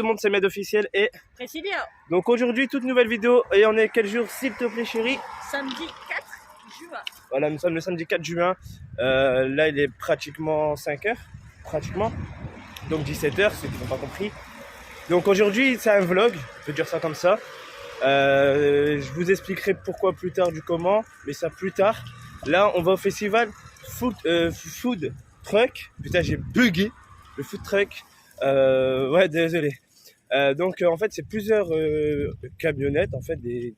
tout le monde, c'est Med officiel et... Priscilla. Donc aujourd'hui, toute nouvelle vidéo. Et on est quel jour, s'il te plaît, chérie? Samedi 4 juin. Voilà, nous sommes le samedi 4 juin. Là, il est pratiquement 5h. Pratiquement. Donc 17h, ceux qui n'ont pas compris. Donc aujourd'hui, c'est un vlog. Je peux dire ça comme ça. Je vous expliquerai pourquoi plus tard du comment. Mais ça plus tard. Là, on va au festival Food Truck. Putain, j'ai bugué. Le Food Truck. Ouais, désolé. Donc en fait c'est plusieurs camionnettes en fait des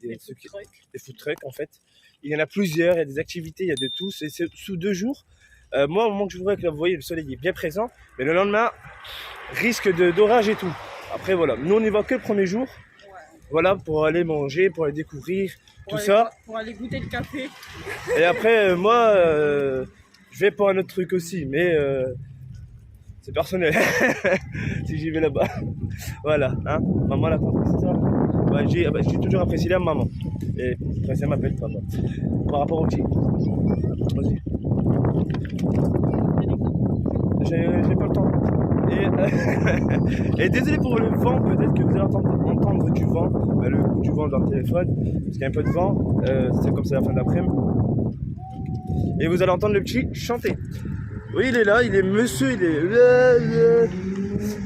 food trucks en fait. Il y en a plusieurs, il y a des activités, il y a de tout. C'est sous 2 jours. Moi au moment que je voudrais que là, vous voyez le soleil est bien présent, mais le lendemain risque d'orage et tout. Après voilà, nous on n'y va que le premier jour. Ouais. Voilà pour aller manger, pour aller découvrir tout ça. Pour aller goûter le café. Et après moi je vais pour un autre truc aussi, mais c'est personnel, si j'y vais là-bas. Voilà, hein. Maman l'a compris, c'est ça. Ouais, j'ai toujours apprécié la maman. Et après, ça m'appelle papa. Par rapport au petit. Vas-y. J'ai pas le temps. Et désolé pour le vent, peut-être que vous allez entendre du vent. Du vent dans le téléphone. Parce qu'il y a un peu de vent. C'est comme ça la fin d'après-midi. Et vous allez entendre le petit chanter. Oui, il est là, il est monsieur, il est...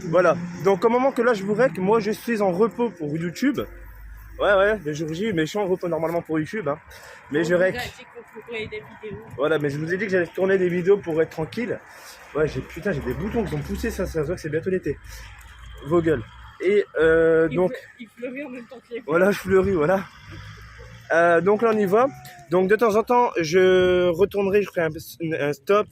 Voilà, donc au moment que là je vous rec, moi je suis en repos pour YouTube. Ouais, le jour J, mais je suis en repos normalement pour YouTube. Hein. Mais je rec. Voilà, mais je vous ai dit que j'allais tourner des vidéos pour être tranquille. Ouais, j'ai des boutons qui ont poussé, ça se voit que c'est bientôt l'été. Vos gueules. Et donc... Il fleurit en même temps que les... Voilà, je fleuris, voilà. Donc là on y va. Donc de temps en temps, je retournerai, je ferai un stop.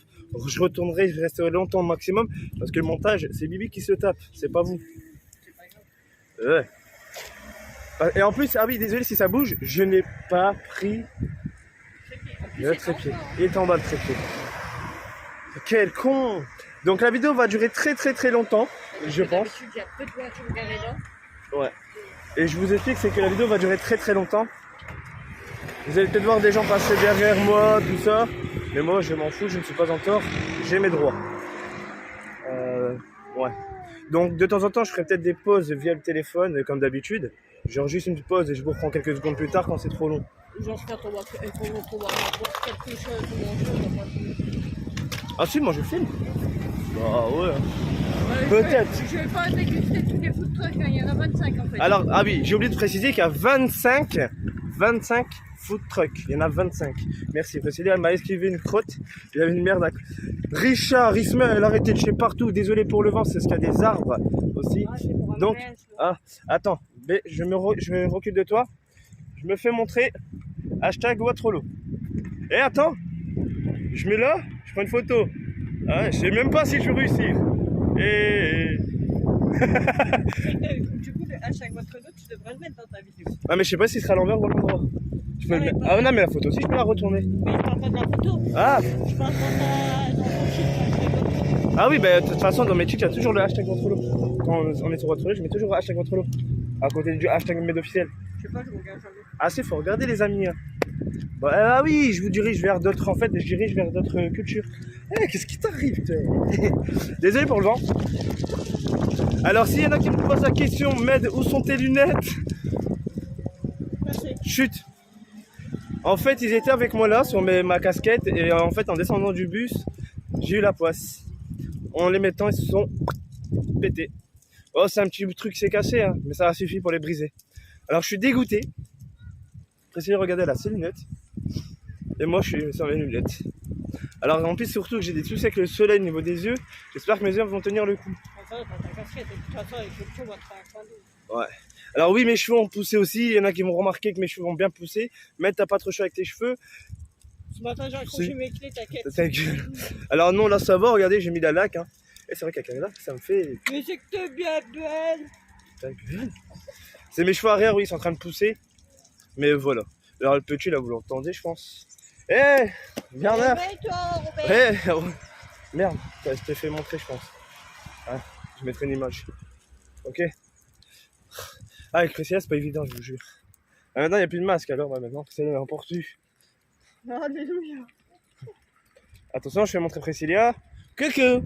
Je retournerai, je resterai longtemps au maximum parce que le montage, c'est Bibi qui se tape, c'est pas vous. Ouais. Et en plus, ah oui, désolé si ça bouge, je n'ai pas pris le trépied. Il est en bas le trépied. Quel con! Donc la vidéo va durer très longtemps, je pense. Il y a peu de voitures garées là. Ouais. Et je vous explique, c'est que la vidéo va durer très longtemps. Vous allez peut-être voir des gens passer derrière moi, tout ça. Mais moi, je m'en fous, je ne suis pas en tort. J'ai mes droits. Ouais. Donc, de temps en temps, je ferai peut-être des pauses via le téléphone, comme d'habitude. Genre juste une pause et je vous reprends quelques secondes plus tard quand c'est trop long. Genre, quand on va quelque chose ou manger, Ah si, moi je filme. Ah ouais. Peut-être. Je vais pas déguster tous les food trucks, hein. Il y en a 25 en fait. Alors, ah oui, j'ai oublié de préciser qu'il y a 25 food trucks. Il y en a 25. Merci. Précédé, elle m'a esquivé une crotte. Il y avait une merde à... Richard, Ismaël, arrêtez de chier partout. Désolé pour le vent, c'est parce qu'il y a des arbres aussi. Donc, attends, je me recule de toi. Je me fais montrer. Hashtag Watrolo. Et attends, je mets là, je prends une photo. Ah, je sais même pas si je vais réussir. Et... Du coup, le hashtag Watrolo, tu devrais le mettre dans ta vidéo. Ah, mais je sais pas s'il sera à l'envers ou à l'endroit. Je peux le mettre. Ah non, mais la photo aussi, je peux la retourner. Mais je parle pas de la photo. Ah. Je parle dans ton chiffre. Ah oui, bah de toute façon, dans mes cheats, il y a toujours le hashtag Watrolo. Quand on est sur Watrolo, je mets toujours le hashtag Watrolo. À côté du hashtag Med officiel. Je sais pas, je regarde jamais. Ah, c'est faut regarder les amis. Hein. Bah, ah oui, je vous dirige vers d'autres, en fait, je dirige vers d'autres cultures. Eh, qu'est-ce qui t'arrive, toi? Désolé pour le vent. Alors, s'il y en a qui me posent la question, Med, où sont tes lunettes? Merci. Chut. En fait, ils étaient avec moi là, sur ma casquette, et en fait, en descendant du bus, j'ai eu la poisse. En les mettant, ils se sont pétés. Oh, c'est un petit truc qui s'est cassé, hein, mais ça a suffi pour les briser. Alors, je suis dégoûté. Essayez de regarder là, ces lunettes. Et moi, je suis sans mes lunettes. Alors, en plus, surtout que j'ai des soucis avec le soleil au niveau des yeux. J'espère que mes yeux vont tenir le coup. Ouais. Alors oui, mes cheveux ont poussé aussi. Il y en a qui vont remarquer que mes cheveux ont bien poussé. Mais t'as pas trop chaud avec tes cheveux. Ce matin, j'ai accroché mes clés, t'inquiète. Alors non, là, ça va. Regardez, j'ai mis la laque. Hein. Et c'est vrai qu'avec la laque, ça me fait... Mais c'est que t'es bien belle. Ta gueule. C'est mes cheveux arrière, oui, ils sont en train de pousser. Mais voilà. Alors le petit là, vous l'entendez, je pense. Eh, viens là. Merde, je t'ai fait montrer, je pense. Hein, je mettrai une image. Ok. Ah, avec Priscilla, c'est pas évident, je vous jure. Ah, maintenant, il n'y a plus de masque, alors maintenant, Priscilla est n'importe où. Alléluia. Attention, je vais montrer Priscilla. Coucou.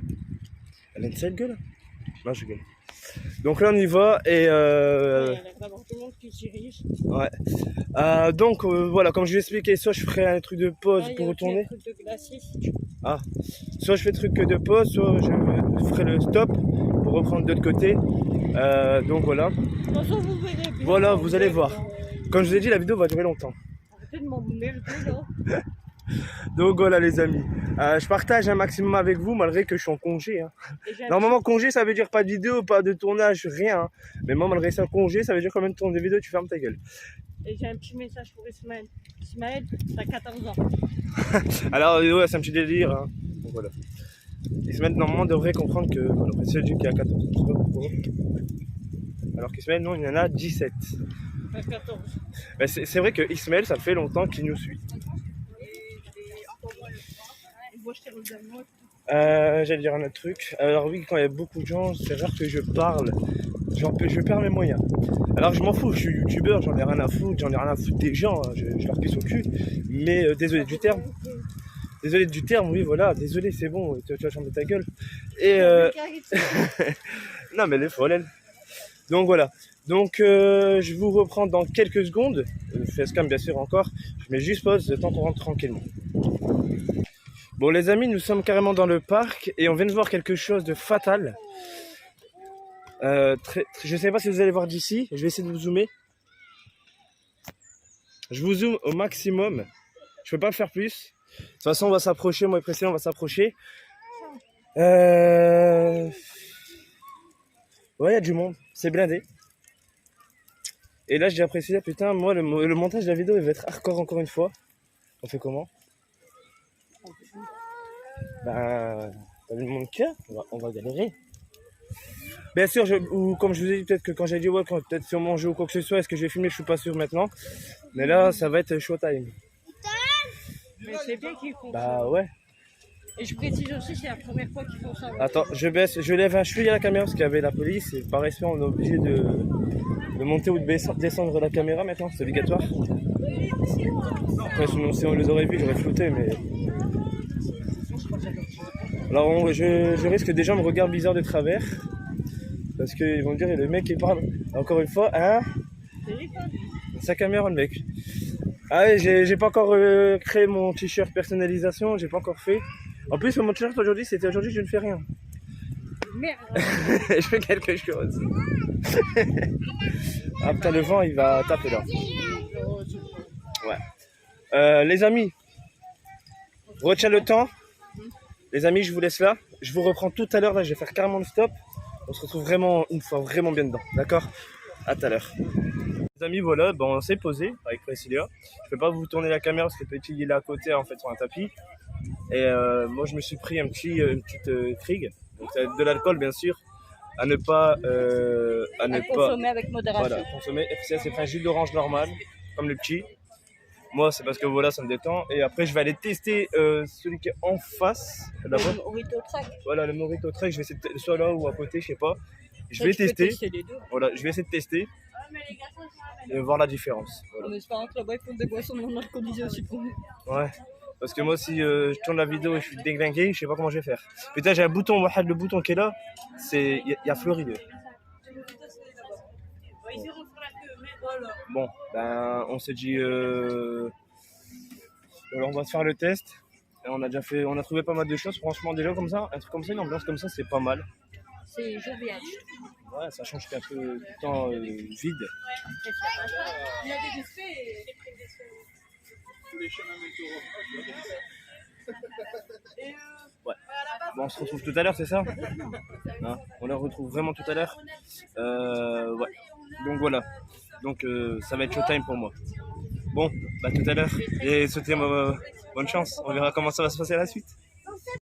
Elle a une sale gueule. Non, je gueule. Donc là on y va et Il y a l'air d'avoir tout le monde qui se dirige. ouais. Donc voilà, comme je vous expliqué, soit je ferai un truc de pause Là, il y a pour aussi retourner, un truc de glacis. soit je fais truc de pause, soit je ferai le stop pour reprendre de l'autre côté. Donc voilà. De toute façon, vous verrez bien. Voilà, vous allez voir. Comme je vous ai dit, la vidéo va durer longtemps. Arrêtez de m'emmerder là. Donc voilà les amis, je partage un maximum avec vous malgré que je suis en congé. Hein. Et j'ai un Normalement congé ça veut dire pas de vidéo, pas de tournage, rien. Hein. Mais moi malgré ça congé ça veut dire combien de tournes de vidéo tu fermes ta gueule. Et j'ai un petit message pour Ismaël. Ismaël, t'as 14 ans. Alors ouais c'est un petit délire. Hein. Donc voilà. Ismaël normalement devrait comprendre que voilà, c'est celui qui a 14 ans, je sais pas pourquoi. Alors qu'Ismaël non il en a 17. T'as 14. Mais c'est vrai que Ismaël ça fait longtemps qu'il nous suit. Moi, je t'ai regardé. J'allais dire un autre truc. Alors oui, quand il y a beaucoup de gens, c'est rare que je parle. Je perds mes moyens. Alors je m'en fous, je suis youtubeur, j'en ai rien à foutre des gens, hein, je leur pisse au cul. Mais désolé du terme. Désolé du terme, oui voilà, désolé, c'est bon, tu vas chanter ta gueule. Et non mais elle est folle elle. Donc voilà. Donc je vous reprends dans quelques secondes. Facecam bien sûr encore. Je mets juste pause, le temps qu'on rentre tranquillement. Bon les amis, nous sommes carrément dans le parc et on vient de voir quelque chose de fatal. Je sais pas si vous allez voir d'ici, je vais essayer de vous zoomer. Je vous zoome au maximum, je peux pas faire plus. De toute façon on va s'approcher, moi et Priscilla on va s'approcher. Ouais il y a du monde, c'est blindé. Et là j'ai apprécié, putain moi le montage de la vidéo il va être hardcore encore une fois. On fait comment? Ben, t'as vu mon cœur, on va galérer. Bien sûr, ou comme je vous ai dit, peut-être que quand j'ai dit ouais, peut-être sur mon jeu ou quoi que ce soit, est-ce que je vais filmer, je suis pas sûr maintenant. Mais là, ça va être showtime. Mais c'est bien qu'ils font ça. Bah ouais. Et je précise aussi, c'est la première fois qu'ils font ça. Attends, je lève un cheveu à la caméra parce qu'il y avait la police et par respect, on est obligé de monter ou de descendre la caméra maintenant, c'est obligatoire. Après, sinon, si on les aurait vus, j'aurais flouté, mais. Alors je risque que des gens me regardent bizarre de travers. Parce qu'ils vont me dire, le mec il parle encore une fois, hein? Sa caméra le mec. Ah ouais, j'ai pas encore créé mon t-shirt personnalisation, j'ai pas encore fait. En plus mon t-shirt aujourd'hui, c'était aujourd'hui je ne fais rien. Merde. Je fais quelque chose. Ah putain le vent il va taper là. Ouais. Les amis, retiens le temps. Les amis, je vous laisse là. Je vous reprends tout à l'heure. Là, je vais faire carrément le stop. On se retrouve vraiment une fois vraiment bien dedans. D'accord? À tout à l'heure. Les amis, voilà, bon, on s'est posé avec Priscilla. Je peux pas vous tourner la caméra parce que le petit il est là à côté en fait sur un tapis. Et moi, je me suis pris une petite Krieg. Donc, ça va être de l'alcool, bien sûr. À ne pas Consommer avec modération. Voilà, consommer. Et Priscilla s'est fait un jus d'orange normal, comme le petit. Moi, c'est parce que voilà, ça me détend. Et après, je vais aller tester celui qui est en face. Le Morito Track. Voilà, le Morito Track. Je vais essayer de soit là ou à côté, je sais pas. Je vais tester. Les deux. Voilà, je vais essayer de tester et voir la différence. Voilà. En espérant que là-bas, ils font des boissons non alcoolisées aussi pour nous. Ouais. Parce que moi, si je tourne la vidéo et je suis déglingué, je sais pas comment je vais faire. Putain, j'ai un bouton, le bouton qui est là, c'est il y a Floride. Bon, ben, on s'est dit, alors on va se faire le test. Et on a trouvé pas mal de choses. Franchement, déjà comme ça, un truc comme ça, une ambiance comme ça, c'est pas mal. C'est jovial. Ouais, ça change un peu du temps vide. Il y a des effets. Ouais. Bon, on se retrouve tout à l'heure, c'est ça? Hein, on la retrouve vraiment tout à l'heure. Ouais. Donc voilà. Donc ça va être showtime pour moi. Bon, bah tout à l'heure. Et souhaitez-moi bonne chance. On verra comment ça va se passer à la suite.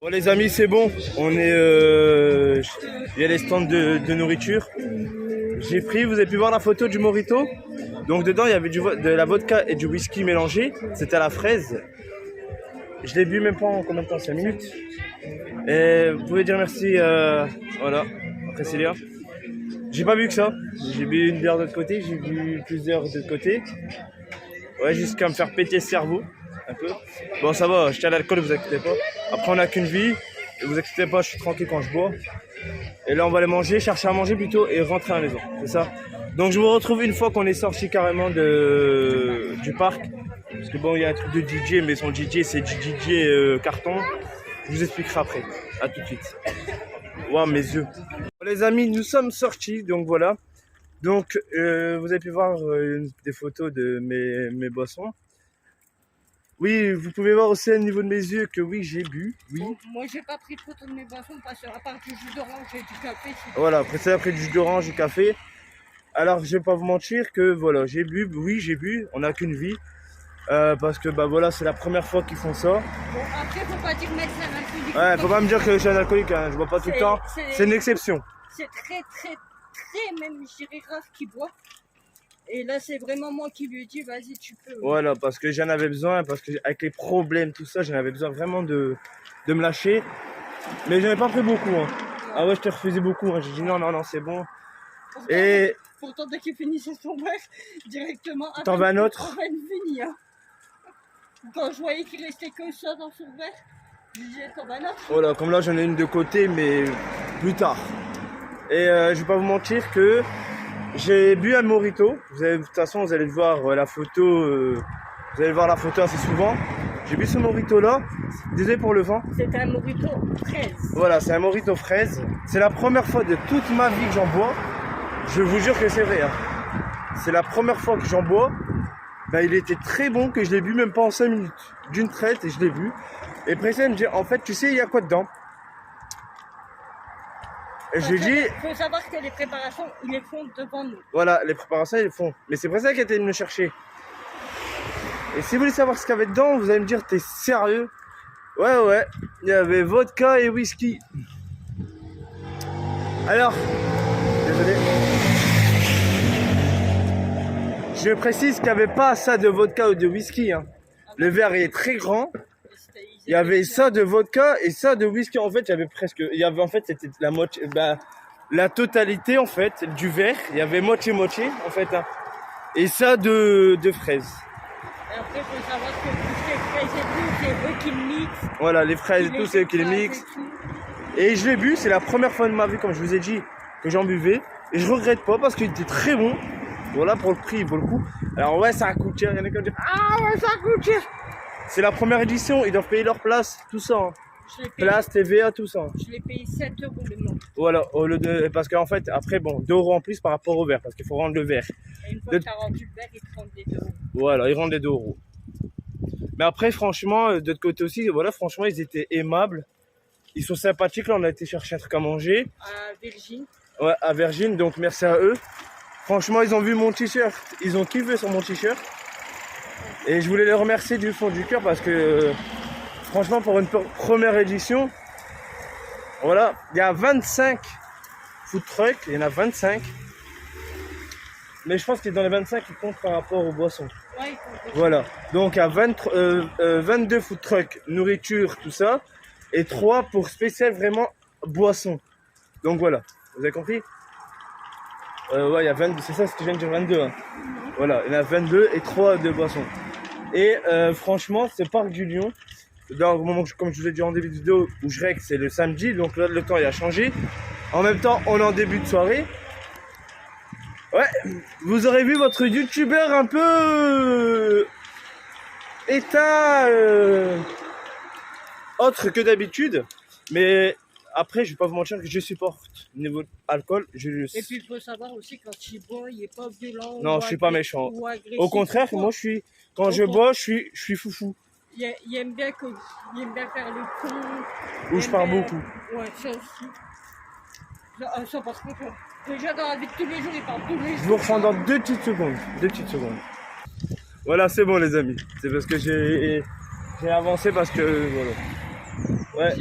Bon les amis, c'est bon. On est... il y a les stands de nourriture. J'ai pris, vous avez pu voir la photo du Morito. Donc dedans, il y avait de la vodka et du whisky mélangé. C'était à la fraise. Je l'ai bu même pas en combien de temps? 5 minutes. Et vous pouvez dire merci, voilà, à Priscilla. J'ai pas bu que ça. J'ai bu une bière de l'autre côté, j'ai bu plusieurs de l'autre côté. Ouais, jusqu'à me faire péter le cerveau, un peu. Bon, ça va, je tiens à l'alcool, vous inquiétez pas. Après, on n'a qu'une vie. Et vous inquiétez pas, je suis tranquille quand je bois. Et là, on va aller manger, chercher à manger plutôt et rentrer à la maison. C'est ça. Donc, je vous retrouve une fois qu'on est sorti carrément du parc. Parce que bon, il y a un truc de DJ, mais son DJ, c'est DJ carton. Je vous expliquerai après. À tout de suite. Waouh, mes yeux. Les amis, nous sommes sortis, donc voilà. Donc, vous avez pu voir des photos de mes boissons. Oui, vous pouvez voir aussi au niveau de mes yeux que oui, j'ai bu. Oui. Bon, moi, j'ai pas pris de photo de mes boissons parce qu'à part du jus d'orange et du café. Voilà, après ça, après du jus d'orange, du café. Alors, je vais pas vous mentir que voilà, j'ai bu. Oui, j'ai bu. On n'a qu'une vie. Parce que bah voilà, c'est la première fois qu'ils font ça. Bon, après, faut pas dire que c'est un alcoolique. Ouais, faut pas me dire que je suis un alcoolique, hein. Je bois pas tout le temps. C'est une exception. C'est très, même, je dirais, grave qui boit. Et là, c'est vraiment moi qui lui ai dit, vas-y, tu peux. Voilà, parce que j'en avais besoin, parce que avec les problèmes, tout ça, j'en avais besoin vraiment de me lâcher. Mais j'en ai pas pris beaucoup, hein. Ah ouais, je te refusais beaucoup, hein. J'ai dit non, c'est bon. Et pourtant, dès qu'il finissait son verre, directement. T'en veux un autre? À peine fini, hein. Quand je voyais qu'il restait que ça dans son verre, je disais, t'en veux un autre? Voilà, comme là, j'en ai une de côté, mais plus tard. Et je vais pas vous mentir que j'ai bu un mojito. De toute façon, vous allez voir la photo. Vous allez voir la photo assez souvent. J'ai bu ce mojito là. Désolé pour le vent. C'est un mojito fraise. Voilà, c'est un mojito fraise. C'est la première fois de toute ma vie que j'en bois. Je vous jure que c'est vrai. Hein. C'est la première fois que j'en bois. Ben, il était très bon, que je l'ai bu même pas en 5 minutes. D'une traite, et je l'ai bu. Et Pressé me dit, en fait, tu sais, il y a quoi dedans? Et je lui dis... Il faut savoir que les préparations, ils les font devant nous. Voilà, les préparations, ils les font. Mais c'est Pressé qui était venu me chercher. Et si vous voulez savoir ce qu'il y avait dedans, vous allez me dire, t'es sérieux? Ouais. Il y avait vodka et whisky. Alors, désolé. Je précise qu'il n'y avait pas ça de vodka ou de whisky. Hein. Le verre est très grand. Il y avait ça de vodka et ça de whisky. En fait, en fait, c'était la moitié, la totalité en fait du verre. Il y avait moitié en fait. Hein. Et ça de fraises. Et après, il faut savoir que tout ce qui est fraises et tout, c'est eux qui le mixent. Voilà, les fraises et tout, c'est eux qui les mixent. Et je l'ai bu, c'est la première fois de ma vie, comme je vous ai dit, que j'en buvais. Et je regrette pas parce qu'il était très bon. Voilà, pour le prix, il vaut le coup. Alors ouais, ça coûte cher. Il y en a qui vont dire, ah ouais, ça coûte cher. C'est la première édition, ils doivent payer leur place, tout ça. Hein. Place, TVA, tout ça. Je l'ai payé 7 € le mois. Voilà, au lieu de, parce qu'en fait, après, bon, 2 € en plus par rapport au verre, parce qu'il faut rendre le verre. Et une fois que tu as rendu le verre, ils te rendent les 2 €. Voilà, ils rendent les 2 €. Mais après, franchement, de l'autre côté aussi, voilà, franchement, ils étaient aimables. Ils sont sympathiques. Là, on a été chercher un truc à manger. À Virgin. Ouais, à Virgin, donc merci à eux. Franchement, ils ont vu mon t-shirt. Ils ont kiffé sur mon t-shirt. Et je voulais les remercier du fond du cœur parce que, franchement, pour une première édition, voilà, il y a 25 food trucks. Il y en a 25. Mais je pense que dans les 25, ils comptent par rapport aux boissons. Ouais, voilà. Donc, il y a 22 food trucks, nourriture, tout ça. Et 3 pour spécial vraiment boissons. Donc voilà, vous avez compris? Ouais, il y a 22, c'est ça ce que je viens de dire, 22. Hein. Voilà, il y en a 22 et 3 de boissons. Et franchement, ce parc du Lion, dans le moment, comme je vous ai dit en début de vidéo, où je règle, c'est le samedi, donc là, le temps il a changé. En même temps, on est en début de soirée. Ouais, vous aurez vu votre youtubeur un peu éteint, autre que d'habitude, mais après, je vais pas vous mentir que je supporte niveau alcool. Et puis il faut savoir aussi quand il boit, il est pas violent. Non, je suis pas méchant. Au contraire, moi quand je bois, je suis foufou. Il aime bien faire le con. Ou je parle beaucoup. Ouais, ça aussi. Ça parce que déjà dans la vie de tous les jours, il parle tous les jours. Je vous reprends dans 2 petites secondes. 2 petites secondes. Voilà, c'est bon les amis. C'est parce que j'ai avancé parce que voilà. Ouais.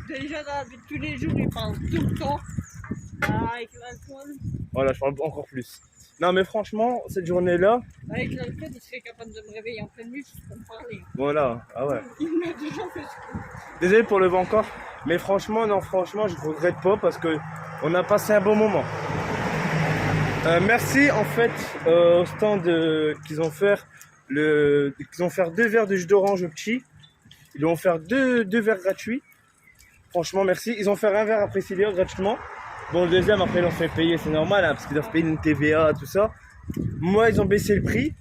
Déjà dans la vie de tous les jours, il parle tout le temps. Avec l'alcool. Voilà, je parle encore plus. Non mais franchement, cette journée-là... Avec l'alcool, il serait capable de me réveiller en pleine nuit pour me parler. Voilà, ah ouais. Il m'a déjà fait ça. Désolé pour le vent encore. Mais franchement, non, franchement, je regrette pas parce que on a passé un bon moment. Merci en fait au stand qu'ils ont offert qu'ils ont offert 2 verres de jus d'orange au petit. Ils ont offert 2 verres gratuits. Franchement, merci. Ils ont fait un verre à Priscilla gratuitement. Bon, le deuxième, après, ils l'ont fait payer, c'est normal, hein, parce qu'ils doivent payer une TVA, tout ça. Moi, ils ont baissé le prix.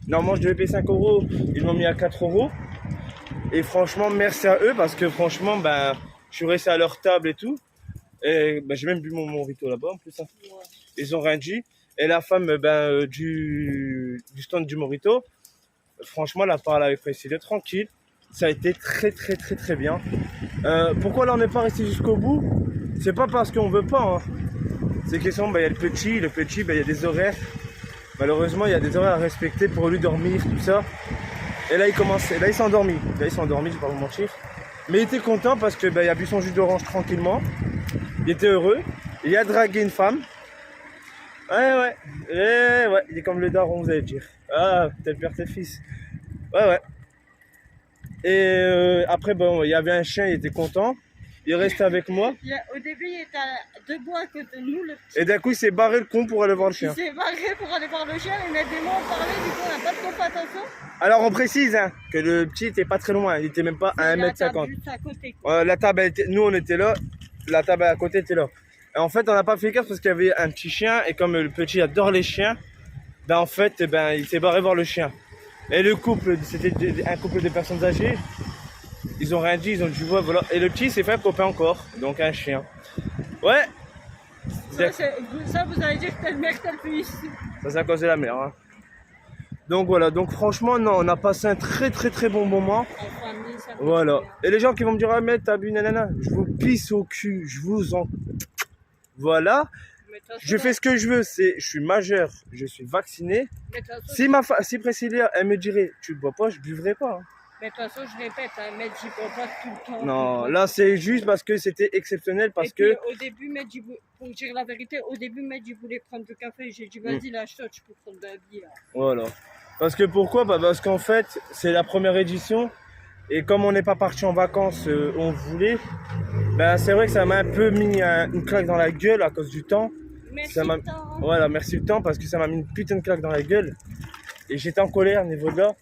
Normalement, je devais payer 5 euros. Ils m'ont mis à 4 euros. Et franchement, merci à eux, parce que franchement, ben, je suis resté à leur table et tout. Et ben, j'ai même bu mon morito là-bas, en plus. Hein. Ouais. Ils ont rien dit. Et la femme du stand du morito, franchement, elle a parlé avec Priscilla tranquille. Ça a été très bien. Pourquoi là on n'est pas resté jusqu'au bout? C'est pas parce qu'on veut pas. Hein. C'est question, il y a le petit, il y a des horaires. Malheureusement, il y a des horaires à respecter pour lui dormir, tout ça. Et là, il s'est endormi. Là, il s'est endormi, je vais pas vous mentir. Mais il était content parce que il a bu son jus d'orange tranquillement. Il était heureux. Il a dragué une femme. Ouais. Il est comme le daron, vous allez dire. Ah, tel père, tel fils. Ouais. Et après, bon, il y avait un chien, il était content. Il restait avec moi. Au début, il était debout à côté de nous, le petit. Et d'un coup, il s'est barré le con pour aller voir le Il chien. s'est barré pour aller voir le chien, et Med et moi on parlait, du coup on n'a pas trop fait attention. Alors, on précise hein, que le petit était pas très loin. Il était même pas à 1m50. Juste à côté, quoi. La table, nous, on était là. La table à côté était là. Et en fait, on n'a pas fait gaffe parce qu'il y avait un petit chien. Et comme le petit adore les chiens, en fait, il s'est barré voir le chien. Et le couple, c'était un couple de personnes âgées. Ils ont rien dit, ils ont dit voilà. Et le petit s'est fait un copain encore, donc un chien. Ouais. Ça, vous allez dire que tel mec, tel fils. Ça, c'est à cause de la mer. Hein. Donc voilà, donc franchement, non, on a passé un très bon moment. En famille, ça fait Voilà. bien. Et les gens qui vont me dire, ah, mais t'as bu nanana, je vous pisse au cul, je vous en. Voilà. Mais de toute façon, Je fais ce que je veux, je suis majeur, je suis vacciné. mais de toute façon, Si Priscilla, elle me dirait, tu bois pas, je buvrai pas. Hein. mais de toute façon, je répète, un Med, il boit pas tout le temps. Non, là c'est juste parce que c'était exceptionnel, parce Et puis, que au début, Med, pour dire la vérité, au début, Med, il voulait prendre du café. J'ai dit, vas-y, lâche-toi, tu peux prendre de la bière. voilà. Parce que pourquoi? Parce qu'en fait, c'est la première édition. Et comme on n'est pas parti en vacances, on voulait. C'est vrai que ça m'a un peu mis une claque dans la gueule à cause du temps. Merci Ça m'a- le temps. Voilà, merci le temps parce que ça m'a mis une putain de claque dans la gueule. Et j'étais en colère au niveau de là.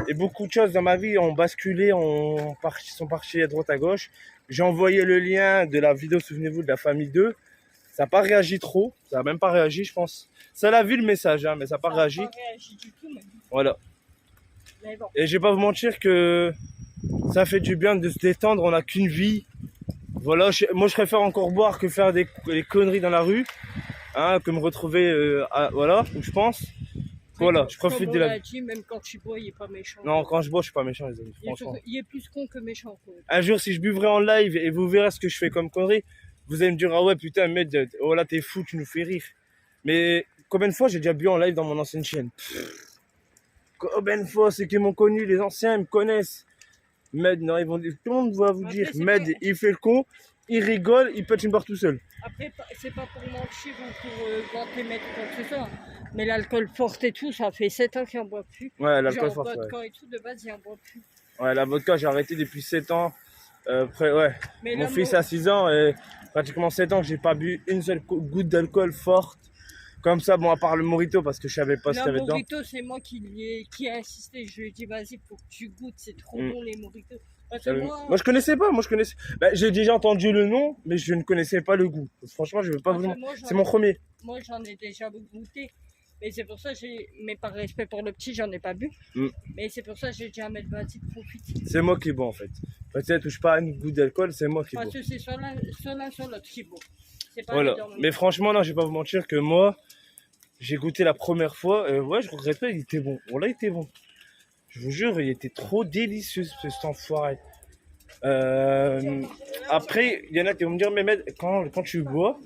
Et beaucoup de choses dans ma vie ont basculé, sont partis à droite à gauche. J'ai envoyé le lien de la vidéo, souvenez-vous, de la famille 2. Ça n'a pas réagi trop. Ça n'a même pas réagi, je pense. Ça l'a vu le message, hein, mais ça n'a pas réagi. Ça n'a pas réagi du tout, mais Voilà. bon. Et je vais pas vous mentir que ça fait du bien de se détendre, on n'a qu'une vie. Voilà, moi je préfère encore boire que faire des conneries dans la rue, hein, que me retrouver voilà, où je pense. Voilà, je profite de la vie. Dit, même quand tu bois, il est pas méchant. Non, quand je bois, je suis pas méchant, les amis, Il franchement. il est plus con que méchant, quoi. Un jour, si je buvrai en live et vous verrez ce que je fais comme connerie, vous allez me dire, ah ouais, putain, mec, oh là, t'es fou, tu nous fais rire. Mais combien de fois j'ai déjà bu en live dans mon ancienne chaîne? Combien de fois, ceux qui m'ont connu, les anciens, me connaissent. Med, non, ils vont dire, tout le monde va vous Après, dire, c'est Med, pas- il fait le con, il rigole, il pète une barre tout seul. Après, c'est pas pour mentir ou pour vanter mettre quoi que ce soit. Mais l'alcool fort et tout, ça fait 7 ans qu'il en boit plus. Ouais, l'alcool Genre, fort, ouais. vodka et tout, de base, il en boit plus. Ouais, la vodka, j'ai arrêté depuis 7 ans. Ouais. Mais Mon là, fils a 6 ans et pratiquement 7 ans que j'ai pas bu une seule goutte d'alcool forte. Comme ça, bon, à part le morito parce que je savais pas ce qu'il y avait dedans. Morito, c'est moi qui ai insisté. Je lui ai dit, vas-y, faut que tu goûtes, c'est trop bon les moritos. Parce que Moi, je connaissais pas, j'ai déjà entendu le nom, mais je ne connaissais pas le goût. Franchement, je veux pas vous. C'est mon premier. Moi, j'en ai déjà goûté. Mais c'est pour ça que mais par respect pour le petit, j'en ai pas bu. Mais c'est pour ça que j'ai dit à mettre, vas-y, profite. C'est moi qui bois en fait. Peut-être touche pas à une goutte d'alcool, c'est moi qui bois. Parce que c'est soit l'un, soit l'autre qui boit. C'est pas Voilà. énorme. Mais franchement, là, je vais pas vous mentir que moi, j'ai goûté la première fois. Ouais, je regrette pas, il était bon. Bon, là, il était bon. Je vous jure, il était trop délicieux, cet enfoiré. Après, il y en a qui vont me dire, mais quand tu bois,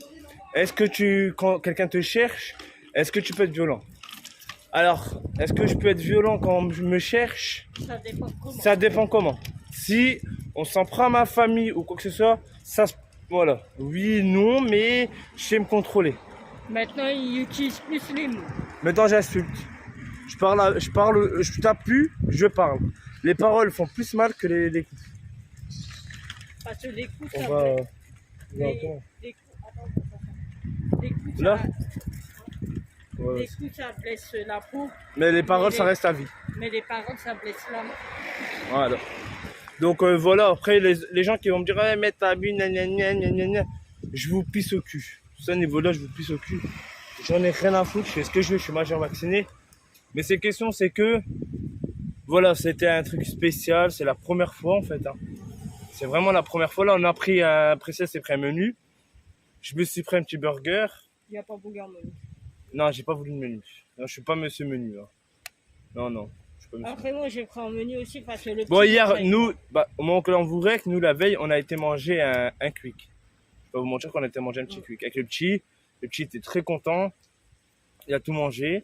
est-ce que quand quelqu'un te cherche, est-ce que tu peux être violent? Alors, est-ce que je peux être violent quand je me cherche? Ça dépend comment. Ça dépend comment. Si on s'en prend à ma famille ou quoi que ce soit, voilà. Oui, non, mais je sais me contrôler. Maintenant, il utilise plus les mots. Maintenant, j'insulte. Je tape plus, je parle. Les paroles font plus mal que les coups. Parce que les coups, On ça va. blesse. Les coups, Là les coups, ça blesse la peau. Mais les paroles, ça reste à vie. Mais les paroles, ça blesse l'âme. Voilà. Donc voilà, après les gens qui vont me dire ouais, mais t'as bu, je vous pisse au cul. Ce niveau-là, je vous pisse au cul. J'en ai rien à foutre, je fais ce que je veux, je suis majeur vacciné. Mais ces questions, c'est que voilà, c'était un truc spécial, c'est la première fois en fait. Hein. C'est vraiment la première fois. Là, on a pris un précis, c'est pris un menu. Je me suis pris un petit burger. Il n'y a pas burger menu. Non, j'ai pas voulu de menu. Non, je suis pas monsieur menu. Hein. Non. Je suis pas monsieur. Après, moi, j'ai pris un menu aussi parce que le Bon, petit, hier, nous, au moment que l'on vous règle, nous, la veille, on a été manger un quick. Je vais pas vous mentir qu'on a été manger un petit quick avec le petit. Le petit était très content. Il a tout mangé.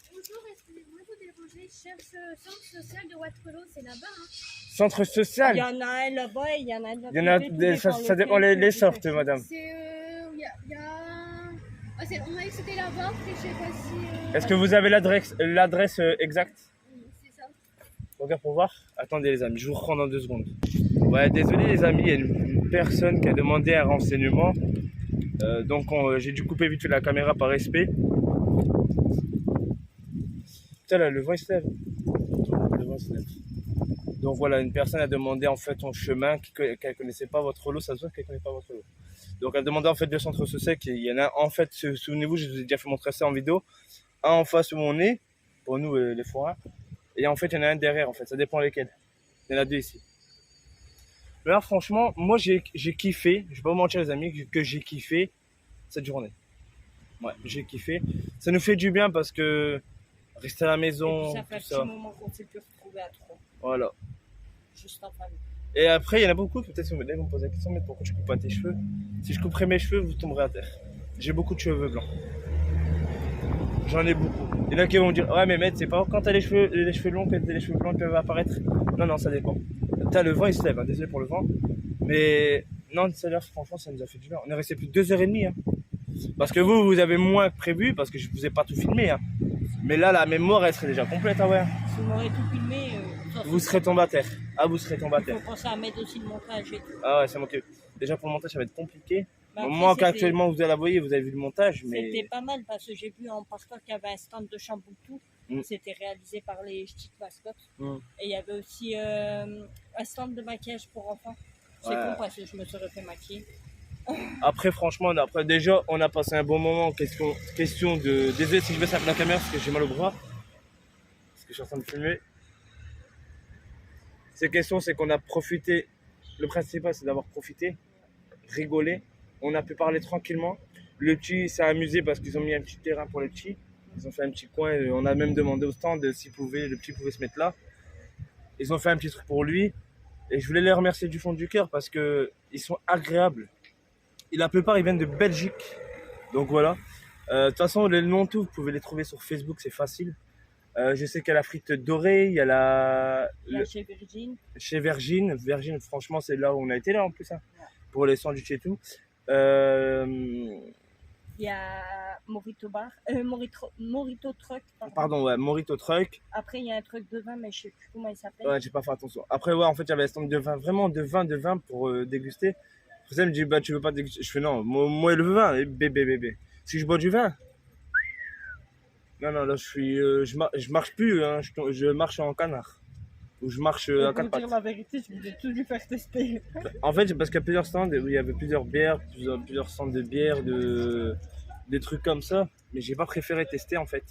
Bonjour, excusez-moi de vous déranger. Je cherche le centre social de Waterloo, c'est là-bas. Hein. Centre social. il y en a un là-bas et il y en a un là-bas. Il y en a, ça dépend les softs, madame. C'est. Il y a. Ah, on m'a dit que c'était là-bas, après je sais pas si. Est-ce que vous avez l'adresse exacte? Oui, c'est ça. Regarde pour voir. Attendez les amis, je vous reprends dans 2 secondes. Ouais, désolé les amis, il y a une personne qui a demandé un renseignement. Donc j'ai dû couper vite fait la caméra par respect. Putain là, le vent il se lève. Le vent se lève. Donc voilà, une personne a demandé en fait ton chemin, qu'elle connaissait pas votre lot, ça se voit qu'elle connaît pas votre lot. Donc elle demandait en fait 2 centres sociaux, il y en a en fait, souvenez-vous, je vous ai déjà fait montrer ça en vidéo, un en face où on est, pour nous les forains, et en fait il y en a un derrière en fait, ça dépend lesquels. Il y en a 2 ici. Mais là franchement, moi j'ai kiffé, je vais pas vous mentir les amis, que j'ai kiffé cette journée. Ouais, j'ai kiffé. Ça nous fait du bien parce que rester à la maison, Et puis ça fait un tout petit ça. moment qu'on s'est pu retrouver à 3. Voilà. Juste en famille. Et après, il y en a beaucoup, peut-être si vous me posez la question, mais pourquoi tu coupes pas tes cheveux? Si je couperais mes cheveux, vous tomberez à terre. J'ai beaucoup de cheveux blancs. J'en ai beaucoup. Il y en a qui vont me dire, ouais mais maître, c'est pas quand t'as les cheveux longs que les cheveux blancs peuvent apparaître. Non, ça dépend. T'as le vent, il se lève, hein. Désolé pour le vent. Mais non, celle-là, franchement, ça nous a fait du bien. On est resté plus de 2h30. Hein. Parce que vous avez moins que prévu, parce que je vous ai pas tout filmé. Hein. Mais là, la mémoire, elle serait déjà complète. Hein, ouais. Si vous m'aurez tout filmé, vous serez tombé à terre. Ah, vous serez tombé à il terre. faut penser à mettre aussi le montage et tout. Ah ouais, c'est moi qui... Déjà pour le montage, ça va être compliqué. Mais après, Moi, actuellement, vous allez la voyer, vous avez vu le montage, mais... C'était pas mal parce que j'ai vu en partant qu'il y avait un stand de Chambouctou. C'était réalisé par les petites mascottes. Et il y avait aussi un stand de maquillage pour enfants. C'est con parce que je me serais fait maquiller. Après, franchement, déjà, on a passé un bon moment. Question de... Désolé si je baisse la caméra parce que j'ai mal au bras. Parce que je suis en train de filmer. Ces questions, c'est qu'on a profité. Le principal, c'est d'avoir profité, rigolé. On a pu parler tranquillement. Le petit s'est amusé parce qu'ils ont mis un petit terrain pour les petits. Ils ont fait un petit coin. On a même demandé au stand s'il pouvait, le petit pouvait se mettre là. Ils ont fait un petit truc pour lui. Et je voulais les remercier du fond du cœur parce qu'ils sont agréables. Et la plupart, ils viennent de Belgique. Donc voilà. De toute façon, les noms tout, vous pouvez les trouver sur Facebook, c'est facile. Je sais qu'il y a la frite dorée, il y a chez Virgin. Chez Virgin. Virgin, franchement, c'est là où on a été là en plus. Hein, pour les sandwichs et tout. Il y a Morito Bar, Morito Truck. Pardon, ouais, Morito Truck. Après, il y a un truc de vin, mais je sais plus comment il s'appelle. Ouais, j'ai pas fait attention. Après, ouais, en fait, il y avait un stand de vin, vraiment de vin pour déguster. Après, ça me dit, bah, tu veux pas déguster? Je fais non, moi, le vin, bébé. Si je bois du vin. Non, là, je marche plus, hein, je marche en canard. Ou je marche à 4 pattes. Pour dire la vérité, je voulais tout lui faire tester. En fait, c'est parce qu'il y a plusieurs stands, où il y avait plusieurs bières, plusieurs stands de bières, des trucs comme ça. Mais j'ai pas préféré tester en fait.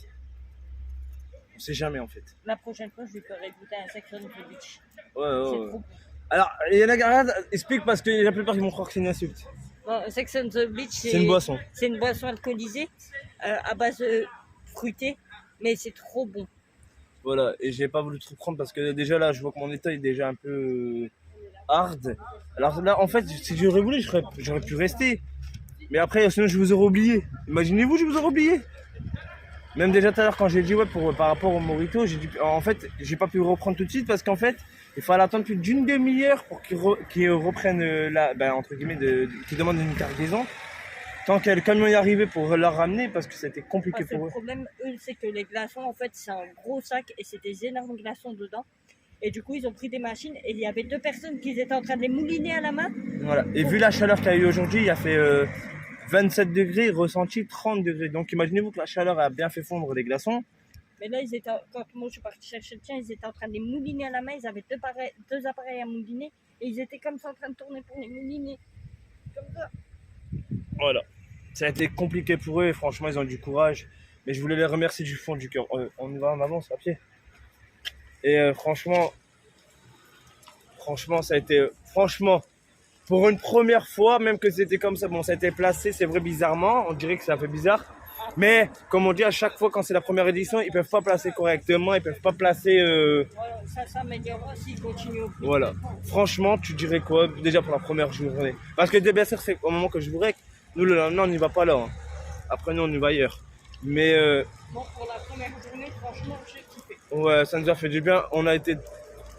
On sait jamais en fait. La prochaine fois, je lui ferai goûter un Sex on the Beach. Ouais. Alors, il y en a qui regardent, explique parce que la plupart ils vont croire que c'est une insulte. Bon, Sex on the Beach, c'est une boisson. C'est une boisson alcoolisée à base fruitée, mais c'est trop bon. Voilà, et j'ai pas voulu trop prendre parce que déjà là, je vois que mon état est déjà un peu hard. Alors là, en fait, si j'aurais voulu, j'aurais pu rester. Mais après, sinon, je vous aurais oublié. Imaginez-vous, je vous aurais oublié. Même déjà tout à l'heure, quand j'ai dit ouais, par rapport au Morito, j'ai dit, en fait, j'ai pas pu reprendre tout de suite parce qu'en fait, il fallait attendre plus d'une demi-heure pour qu'ils reprennent entre guillemets, qu'ils demandent une cargaison. Tant que le camion est arrivé pour la ramener parce que c'était compliqué pour eux. Le problème, eux, c'est que les glaçons, en fait, c'est un gros sac et c'est des énormes glaçons dedans. Et du coup, ils ont pris des machines et il y avait 2 personnes qui étaient en train de les mouliner à la main. Voilà. Et vu la chaleur qu'il y a eu aujourd'hui, il a fait 27 degrés, ressenti 30 degrés. Donc imaginez-vous que la chaleur a bien fait fondre les glaçons. Mais là, quand moi je suis partie chercher le tien, ils étaient en train de les mouliner à la main. Ils avaient deux appareils à mouliner. Et ils étaient comme ça en train de tourner pour les mouliner. Comme ça. Voilà. Ça a été compliqué pour eux et franchement, ils ont du courage. Mais je voulais les remercier du fond du cœur. On y va en avance à pied. Et franchement, ça a été... franchement, pour une première fois, même que c'était comme ça, bon, ça a été placé, c'est vrai, bizarrement. On dirait que ça fait bizarre. Mais, comme on dit, à chaque fois, quand c'est la première édition, ils peuvent pas placer correctement, ils peuvent pas placer... Voilà, ça s'améliorera s'ils continuent au plus. Voilà. Franchement, tu dirais quoi, déjà pour la première journée? Parce que bien sûr, c'est au moment que je vous règle, nous, le lendemain, on n'y va pas là. Hein. Après, nous, on y va ailleurs. Mais... Bon, pour la première journée, franchement, j'ai kiffé. Ouais, ça nous a fait du bien. On a été...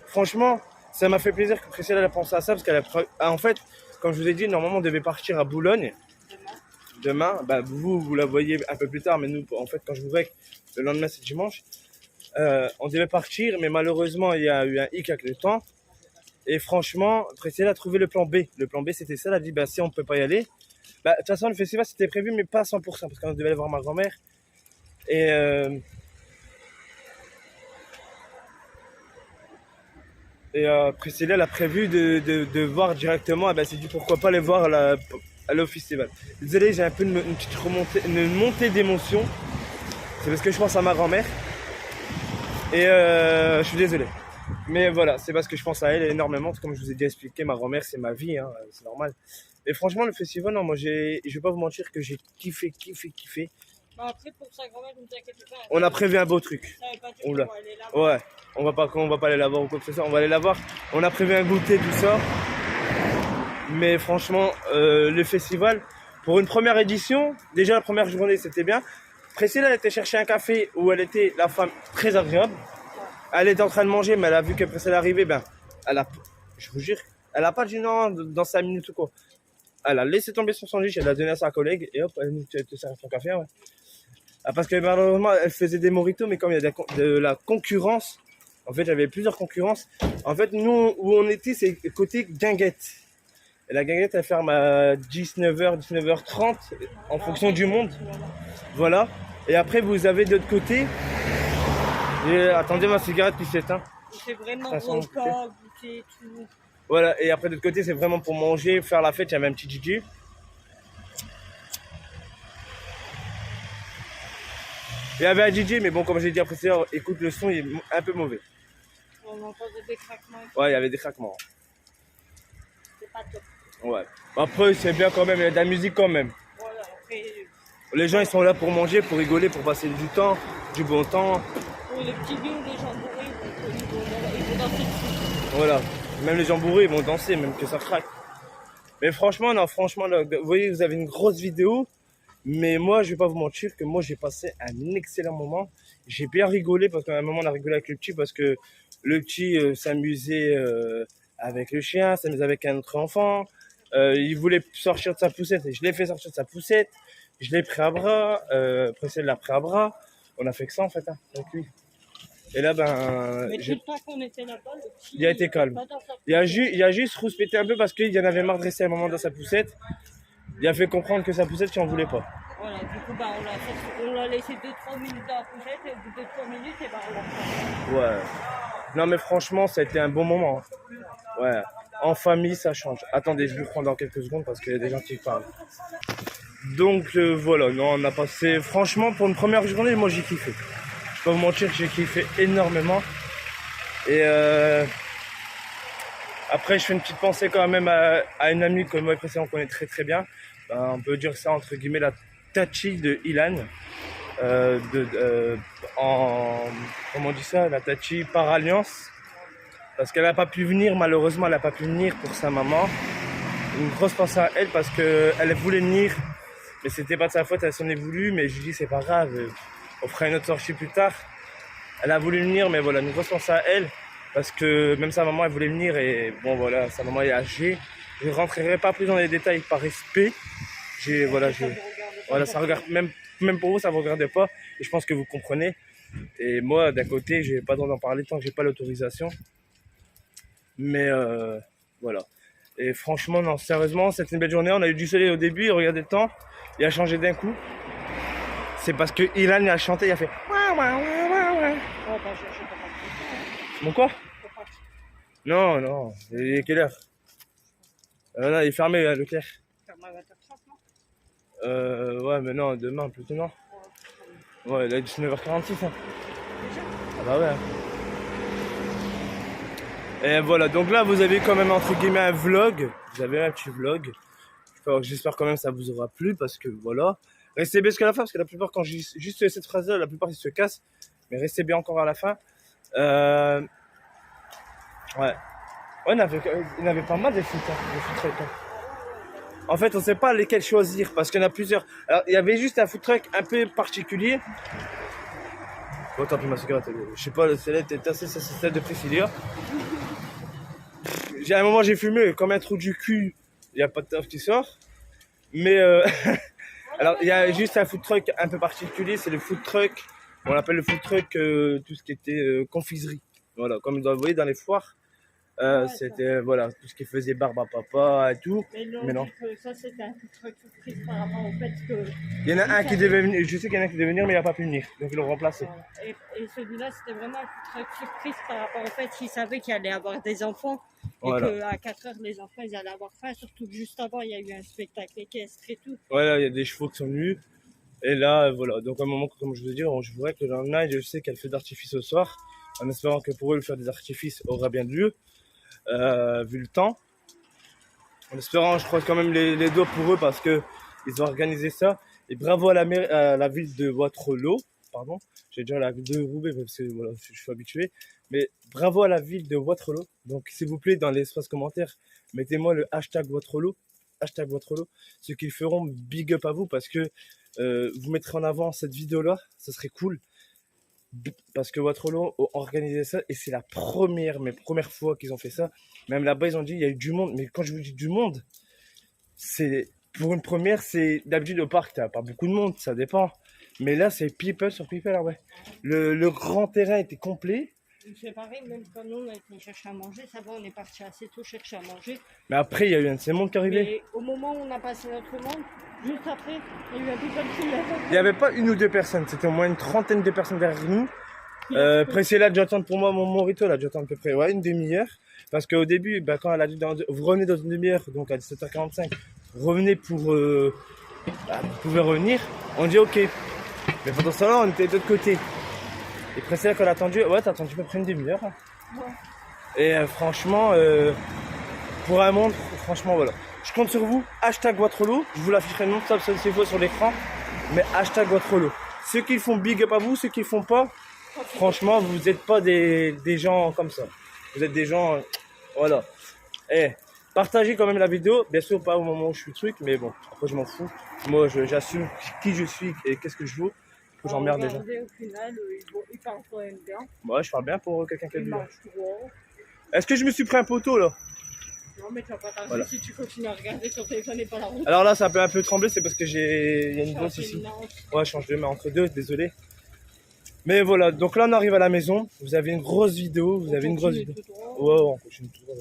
Franchement, ça m'a fait plaisir que Priscilla ait pensé à ça, parce qu'elle a... En fait, comme je vous ai dit, normalement, on devait partir à Boulogne. Demain, bah, vous la voyez un peu plus tard, mais nous, en fait, quand je vous règle, le lendemain, c'est dimanche. On devait partir, mais malheureusement, il y a eu un hic avec le temps. Et franchement, Priscilla a trouvé le plan B. Le plan B, c'était ça. Elle a dit, bah, si on ne peut pas y aller. Bah, de toute façon, le festival, c'était prévu, mais pas à 100%, parce qu'on devait aller voir ma grand-mère. Et Priscilla, elle a prévu de voir directement. Et ben, c'est dit, pourquoi pas aller voir aller au festival. Désolé, j'ai un peu une petite montée d'émotion. C'est parce que je pense à ma grand-mère. Et je suis désolé. Mais voilà, c'est parce que je pense à elle énormément. Comme je vous ai déjà expliqué, ma grand-mère, c'est ma vie, hein, c'est normal. Et franchement, le festival, non, moi, je vais pas vous mentir que j'ai kiffé. Bah après, pour sa grand-mère, ne vous inquiétez pas. On a prévu un beau truc. Ça veut pas dire Oula. qu'on va aller là-bas. Ouais, on va pas aller la voir ou quoi que ce soit. On va aller la voir. On a prévu un goûter, tout ça. Mais franchement, le festival, pour une première édition, déjà la première journée, c'était bien. Priscilla, elle était chercher un café où elle était la femme très agréable. Elle était en train de manger, mais elle a vu que Priscilla arrivait, ben, je vous jure, elle a pas dit non dans 5 minutes ou quoi. Elle a laissé tomber son sandwich, elle l'a donné à sa collègue et hop, elle nous te sert son café, ouais. Parce que malheureusement, elle faisait des mojitos, mais comme il y a de la concurrence, en fait, j'avais plusieurs concurrences. En fait, nous, où on était, c'est côté guinguette. Et la guinguette, elle ferme à 19h, 19h30, en fonction du monde. Voilà. Et après, vous avez de l'autre côté... Attendez, ma cigarette qui s'éteint. C'est vraiment repas, goûter, tout. Voilà, et après de l'autre côté, c'est vraiment pour manger, faire la fête. Il y avait un petit DJ. Il y avait un DJ, mais bon, comme j'ai dit après, écoute, le son il est un peu mauvais. On entendait des craquements. Ouais, il y avait des craquements. C'est pas top. Ouais. Après, c'est bien quand même, il y a de la musique quand même. Voilà, après... Les gens, ils sont là pour manger, pour rigoler, pour passer du temps, du bon temps. Pour les petits vieux, les gens bourrés, ils vont danser dessus. Voilà. Même les gens bourrés, ils vont danser, même que ça craque. Mais franchement, non, franchement, là, vous voyez, vous avez une grosse vidéo. Mais moi, je vais pas vous mentir que moi, j'ai passé un excellent moment. J'ai bien rigolé parce qu'à un moment, on a rigolé avec le petit parce que le petit s'amusait avec le chien, s'amusait avec un autre enfant. Il voulait sortir de sa poussette et je l'ai fait sortir de sa poussette. Je l'ai pris à bras. Priscilla l'a pris à bras. On a fait que ça en fait, hein, avec lui. Et là, ben. Mais tout le temps qu'on était là-bas, le petit. Il a été calme. Il a juste rouspété un peu parce qu'il y en avait marre de rester un moment dans sa poussette. Il a fait comprendre que sa poussette, tu n'en voulais pas. Voilà, du coup, bah, on l'a laissé 2-3 minutes dans la poussette et au bout de 3 minutes, et bah, on l'a fait. Ouais. Non, mais franchement, ça a été un bon moment. Hein. Ouais. En famille, ça change. Attendez, je vais prendre dans quelques secondes parce qu'il y a des gens qui parlent. Donc, voilà. Non, on a passé. Franchement, pour une première journée, moi, j'ai kiffé. Je vais pas vous mentir que j'ai kiffé énormément. Et après, je fais une petite pensée quand même à une amie que moi et Priscilla on connaît très très bien. On peut dire ça entre guillemets la Tachi de Ilan. Comment on dit ça? La Tachi par alliance. Parce qu'elle n'a pas pu venir, malheureusement, elle n'a pas pu venir pour sa maman. Une grosse pensée à elle parce qu'elle voulait venir, mais c'était pas de sa faute, elle s'en est voulu. Mais je lui dis, c'est pas grave, on fera une autre sortie plus tard. Elle a voulu venir, mais voilà, une grosse pensée à elle. Parce que même sa maman, elle voulait venir et bon, voilà, sa maman est âgée. Je ne rentrerai pas plus dans les détails par respect. Voilà, ça regarde, même pour vous, ça ne vous regarde pas. Et je pense que vous comprenez. Et moi, d'un côté, je n'ai pas le droit d'en parler tant que je n'ai pas l'autorisation. Mais voilà. Et franchement, non, sérieusement, c'était une belle journée. On a eu du soleil au début, regardez le temps. Il a changé d'un coup. C'est parce que Ilan a chanté, il a fait. Mon quoi? Faut pas. Non, non. Il est quelle heure? Non, il est fermé, Leclerc. Ferme à 20h30, non? Ouais, mais non, demain plutôt, non. Ouais, là, il est 19h46. Hein. Déjà? Ah bah ouais. Et voilà, donc là, vous avez quand même, entre guillemets, un vlog. Vous avez un petit vlog. J'espère quand même que ça vous aura plu, parce que voilà. Restez bien jusqu'à la fin, parce que la plupart, quand je dis juste cette phrase-là, la plupart, ils se cassent. Mais restez bien encore à la fin. Ouais. Ouais, il y en avait pas mal des foot, hein, des food trucks, hein. En fait, on sait pas lesquels choisir parce qu'il y en a plusieurs. Alors, il y avait juste un food truck un peu particulier. Bon, tant pis, ma cigarette, je sais pas, celle-là était assez, c'est celle de Priscilla. À un moment, j'ai fumé comme un trou du cul. Il n'y a pas de taf qui sort. Mais, alors, il y a juste un food truck un peu particulier, c'est le food truck. On l'appelle le food truck, tout ce qui était confiserie. Voilà, comme vous voyez dans les foires. C'était voilà tout ce qui faisait barbe à papa et tout. Mais non. Que ça c'était un truc surprise par rapport au fait que. Il y en a un qui devait venir, je sais qu'il y en a un qui devait venir, mais il n'a pas pu venir, donc ils l'ont remplacé. Voilà. Et celui-là c'était vraiment un truc surprise par rapport au fait qu'il savait qu'il allait avoir des enfants Voilà. et qu'à 4h les enfants ils allaient avoir faim, surtout que juste avant il y a eu un spectacle équestre et tout. Voilà, il y a des chevaux qui sont venus. Et là, voilà. Donc, à un moment, comme je vous dis, je voudrais que le lendemain, je sais qu'elle fait d'artifice au soir, en espérant que pour eux, le faire des artifices aura bien lieu. Vu le temps. En espérant, je croise quand même les doigts pour eux parce que ils ont organisé ça. Et bravo à la ville de Waterloo. Pardon, j'ai déjà la ville de Roubaix parce que voilà, je suis habitué. Mais bravo à la ville de Waterloo. Donc, s'il vous plaît, dans l'espace commentaire, mettez-moi le hashtag Waterloo. Hashtag Waterloo. Ceux qui le feront, big up à vous parce que vous mettrez en avant cette vidéo-là. Ça serait cool. Parce que Waterloo a organisé ça et c'est la première fois qu'ils ont fait ça. Même là-bas, ils ont dit il y a eu du monde. Mais quand je vous dis du monde, c'est pour une première, c'est d'habitude au parc, t'as pas beaucoup de monde, ça dépend. Mais là, c'est people sur people, là, ouais. Le grand terrain était complet. C'est pareil, même quand nous on a été chercher à manger, ça va, on est parti assez tôt chercher à manger. Mais après, il y a eu un de ces mondes qui arrivait. Mais au moment où on a passé notre monde, juste après, il y a eu un peu comme s'il y avait. Il n'y avait pas une ou deux personnes, c'était au moins une trentaine de personnes derrière nous. Pressé là, j'attends pour moi mon morito, là, j'attends à peu près une demi-heure. Parce qu'au début, bah, quand elle a dit vous revenez dans une demi-heure, donc à 17h45, revenez pour. Vous pouvez revenir. On dit ok. Mais pendant ce temps-là, on était de l'autre côté. Et pressé là, quand elle a attendu, ouais, t'as attendu à peu près une demi-heure. Hein. Ouais. Et franchement, pour un monde, franchement, voilà. Je compte sur vous, hashtag Waterloo. Je vous l'afficherai non stop cette fois sur l'écran. Mais hashtag Waterloo. Ceux qui le font big up à vous, ceux qui le font pas, franchement, vous n'êtes pas des gens comme ça. Vous êtes des gens, voilà. Et partagez quand même la vidéo. Bien sûr, pas au moment où je suis truc, mais bon, après je m'en fous. Moi, j'assume qui je suis et qu'est-ce que je vaux. Faut que j'emmerde les gens. Au final, il parle quand même bien. Ouais, je parle bien pour quelqu'un qui a Il vu. marche droit. Est-ce que je me suis pris un poteau là? Non, mais tu vas pas tarder Voilà. si tu continues à regarder ton téléphone et pas la route. Alors là, ça peut un peu trembler, c'est parce que il y a une bosse ici. Ouais, je change de main entre deux, désolé. Mais voilà, donc là on arrive à la maison. Vous avez une grosse vidéo, vous avez une grosse vidéo. Ouais, on continue tout droit.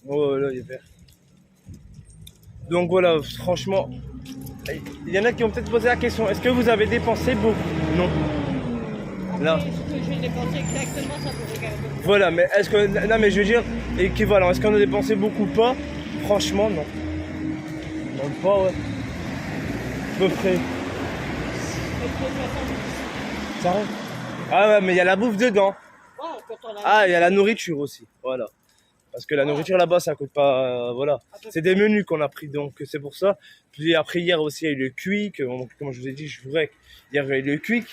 Ouais, là il est vert. Donc voilà, franchement, il y en a qui vont peut-être poser la question, est-ce que vous avez dépensé beaucoup? Non. Après, ce que j'ai dépensé exactement, ça peut regarder. Voilà, mais est-ce que, non mais je veux dire, équivalent, est-ce qu'on a dépensé beaucoup ou pas? Franchement, non. Non, pas, ouais. À peu près. Ça arrive. Ah ouais, mais il y a la bouffe dedans. Ah, il y a la nourriture aussi, voilà. Parce que la nourriture là-bas, ça coûte pas, voilà. C'est des menus qu'on a pris, donc c'est pour ça. Puis après, hier aussi, il y a eu le Quick. Comme je vous ai dit, je voudrais. Hier, il y a eu le Quick.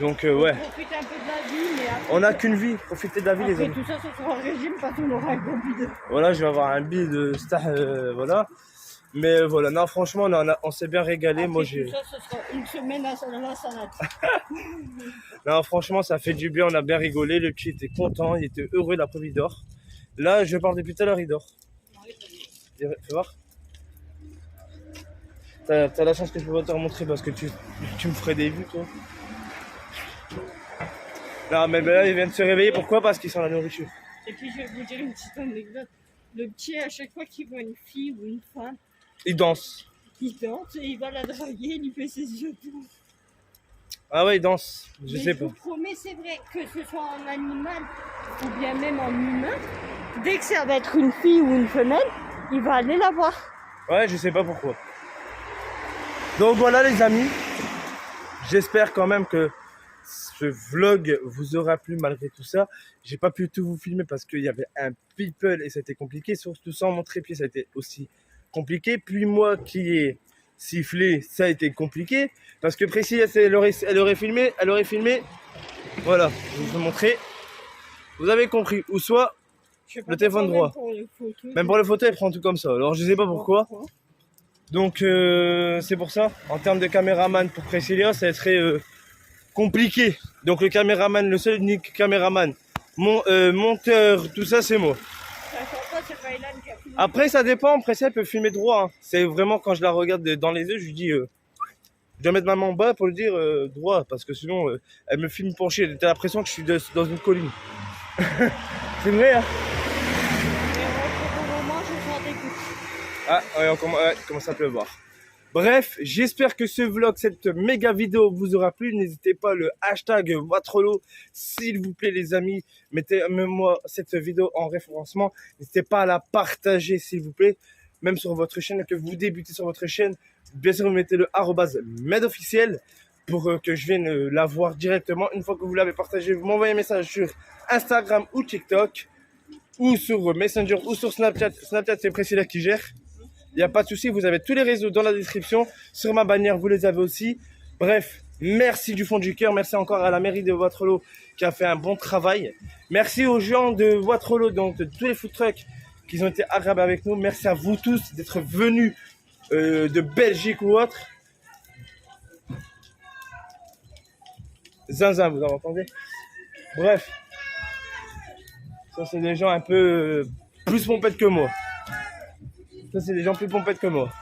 Donc, ouais. Profiter un peu de la vie, mais après, on n'a qu'une vie, profitez de la vie, les après amis. tout ça, ce sera un régime parce qu'on aura un gros bide. Voilà, je vais avoir un bide, voilà. Mais voilà, non, franchement, on s'est bien régalé. Après Moi, tout ça, ce sera une semaine à la salade. Non, franchement, ça fait du bien, on a bien rigolé. Le petit était content, il était heureux, la preuve, il dort. Là, je parle depuis tout à l'heure, il dort. Fais voir. T'as la chance que je peux pas te remontrer parce que tu me ferais des vues, toi. Non, mais là, il vient de se réveiller. Pourquoi? Parce qu'il sent la nourriture. Et puis, je vais vous dire une petite anecdote. Le petit, à chaque fois qu'il voit une fille ou une femme, Il danse. il danse et il va la draguer, il lui fait ses yeux doux. Ah ouais, il danse. Je Mais sais je pas. vous promets, c'est vrai, que ce soit en animal ou bien même en humain, dès que ça va être une fille ou une femelle, il va aller la voir. Ouais, je sais pas pourquoi. Donc voilà les amis. J'espère quand même que ce vlog vous aura plu malgré tout ça. J'ai pas pu tout vous filmer parce qu'il y avait un people et c'était compliqué. Surtout sans mon trépied, ça a été aussi compliqué. Puis moi qui ai sifflé, ça a été compliqué. Parce que Priscilla, elle aurait filmé. Voilà, je vais vous montrer. Vous avez compris. Ou soit le téléphone droit. Même pour les photos, elle prend tout comme ça. Alors je sais pas pourquoi. Donc c'est pour ça. En termes de caméraman pour Priscilla, ça serait compliqué. Donc le caméraman, le seul unique caméraman, monteur, tout ça, c'est moi. Après, ça dépend. Priscilla peut filmer droit. Hein. C'est vraiment quand je la regarde dans les yeux, je lui dis, je dois mettre ma main en bas pour lui dire droit, parce que sinon, elle me filme penché. T'as l'impression que je suis dans une colline. C'est vrai, hein. Ah, ouais, il commence à pleuvoir. Bref, j'espère que ce vlog, cette méga vidéo vous aura plu. N'hésitez pas le hashtag Watrolo, s'il vous plaît les amis. Mettez-moi cette vidéo en référencement. N'hésitez pas à la partager s'il vous plaît. Même sur votre chaîne, que vous débutez sur votre chaîne. Bien sûr, vous mettez le @medofficiel pour que je vienne la voir directement. Une fois que vous l'avez partagé, vous m'envoyez un message sur Instagram ou TikTok. Ou sur Messenger ou sur Snapchat. Snapchat, c'est Priscilla qui gère. Il n'y a pas de souci, vous avez tous les réseaux dans la description. Sur ma bannière, vous les avez aussi. Bref, merci du fond du cœur. Merci encore à la mairie de Watrolo qui a fait un bon travail. Merci aux gens de Watrolo, donc de tous les food trucks qui ont été agréables avec nous. Merci à vous tous d'être venus de Belgique ou autre. Zinzin, vous en entendez? Bref. Ça, c'est des gens un peu plus pompettes que moi. Ça, c'est des gens plus pompettes que moi.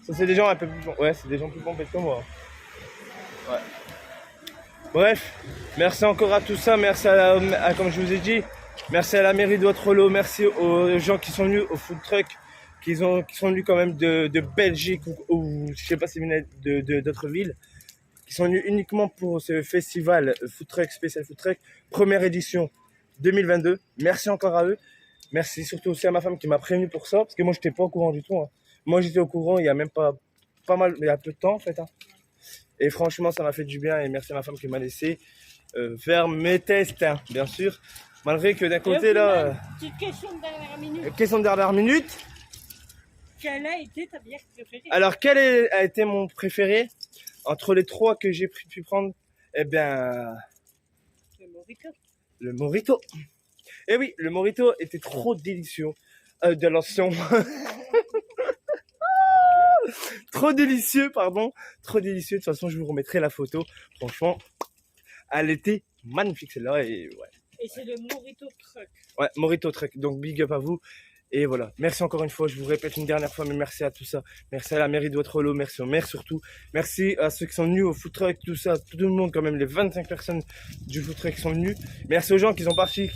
Ça, c'est des gens un peu plus... Ouais, c'est des gens plus pompettes que moi. Ouais. Bref, merci encore à tout ça. Merci comme je vous ai dit, merci à la mairie de Watrolo. Merci aux gens qui sont venus au food truck, qui sont venus quand même de Belgique ou je sais pas si d'autres villes, qui sont venus uniquement pour ce festival food truck, spécial food truck, première édition 2022. Merci encore à eux. Merci surtout aussi à ma femme qui m'a prévenu pour ça, parce que moi, je n'étais pas au courant du tout. Hein. Moi, j'étais au courant il y a même pas mal, il y a peu de temps, en fait. Hein. Et franchement, ça m'a fait du bien. Et merci à ma femme qui m'a laissé faire mes tests, hein, bien sûr. Malgré que d'un côté, là... Petite question de dernière minute. Question de dernière minute. Quelle a été ta bière préférée? Alors, quel a été mon préféré entre les trois que j'ai pu prendre? Eh bien... Le Morito. Le Morito. Eh oui, le Morito était trop délicieux. De l'ancien. Trop délicieux, pardon. Trop délicieux. De toute façon, je vous remettrai la photo. Franchement, elle était magnifique celle-là. Et ouais. Et c'est le Morito Truck. Ouais, Morito Truck. Donc, big up à vous. Et voilà. Merci encore une fois. Je vous répète une dernière fois, mais merci à tout ça. Merci à la mairie de Watrolo. Merci aux maires surtout. Merci à ceux qui sont venus au food truck, tout ça. Tout le monde, quand même, les 25 personnes du food truck qui sont venus. Merci aux gens qui sont partis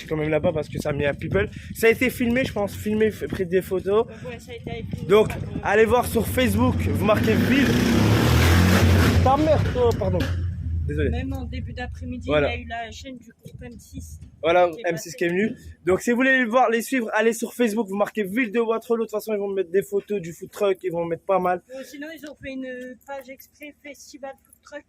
quand même là-bas parce que ça a mis un people. Ça a été filmé, je pense, pris des photos. Ouais, ça a été filmé. Donc, allez voir sur Facebook. Vous marquez ville. Ta mère, oh, pardon. Désolé. Même en début d'après-midi, voilà. Il y a eu la chaîne du groupe M6. Voilà, M6 qui est venu. Donc, si vous voulez les suivre, allez sur Facebook, vous marquez Ville de Watrolo. De toute façon, ils vont mettre des photos du food truck, ils vont mettre pas mal. Sinon, ils ont fait une page exprès Festival Food Truck.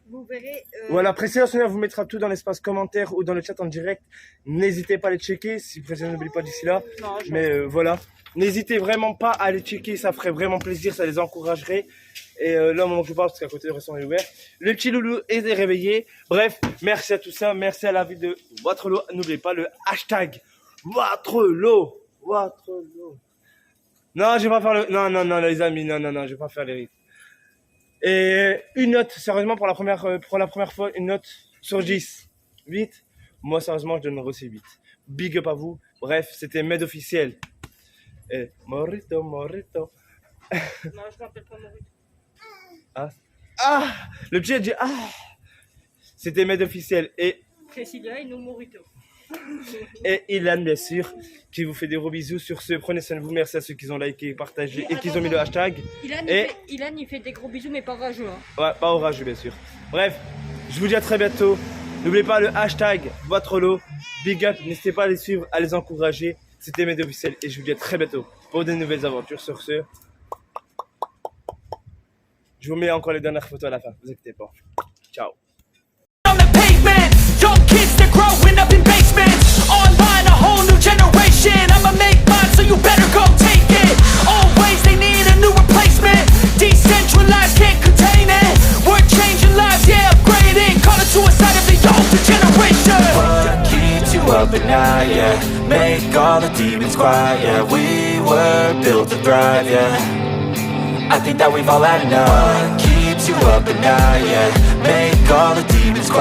Vous verrez. Voilà, Priscilla vous mettra tout dans l'espace commentaire ou dans le chat en direct. N'hésitez pas à les checker, si Priscilla n'oublie pas d'ici là. Non, mais voilà. N'hésitez vraiment pas à les checker, ça ferait vraiment plaisir, ça les encouragerait. Et là, au moment que je parle, parce qu'à côté, le restaurant est ouvert. Le petit loulou est réveillé. Bref, merci à tout ça. Merci à la ville de Watrolo. N'oubliez pas le hashtag Watrolo. Watrolo. Non, je vais pas faire le... Non, les amis. Non, je vais pas faire les rythmes. Et une note, sérieusement, pour la première fois, une note sur 10. 8. Moi, sérieusement, je donnerai aussi 8. Big up à vous. Bref, c'était Med officiel. Et Morito. Non, je m'appelle pas Morito. Ah, le petit a dit ah. C'était Med officiel et Priscilla et nous Morito. Et Ilan, bien sûr, qui vous fait des gros bisous. Sur ce, prenez soin de vous. Merci à ceux qui ont liké, partagé et qui ont mis le hashtag. Ilan, il fait des gros bisous, mais pas rageux. Hein. Ouais, pas orageux, bien sûr. Bref, je vous dis à très bientôt. N'oubliez pas le hashtag Waterloo. Big up, n'hésitez pas à les suivre, à les encourager. C'était Mehdi Officiel et je vous dis à très bientôt pour de nouvelles aventures. Sur ce, je vous mets encore les dernières photos à la fin, vous inquiétez pas. Ciao. On the pavement, young kids, they're growing up in basements. Online, a whole new generation. I'ma make mine, so you better go take it. Always, they need a new replacement. Decentralized, can't contain it. We're changing lives, yeah, upgrading. Call it suicide of the older generation. What keeps you up at night, yeah? Make all the demons quiet, yeah. We were built to thrive, yeah. I think that we've all had enough. What keeps you up at night, yeah? Make all the demons quiet.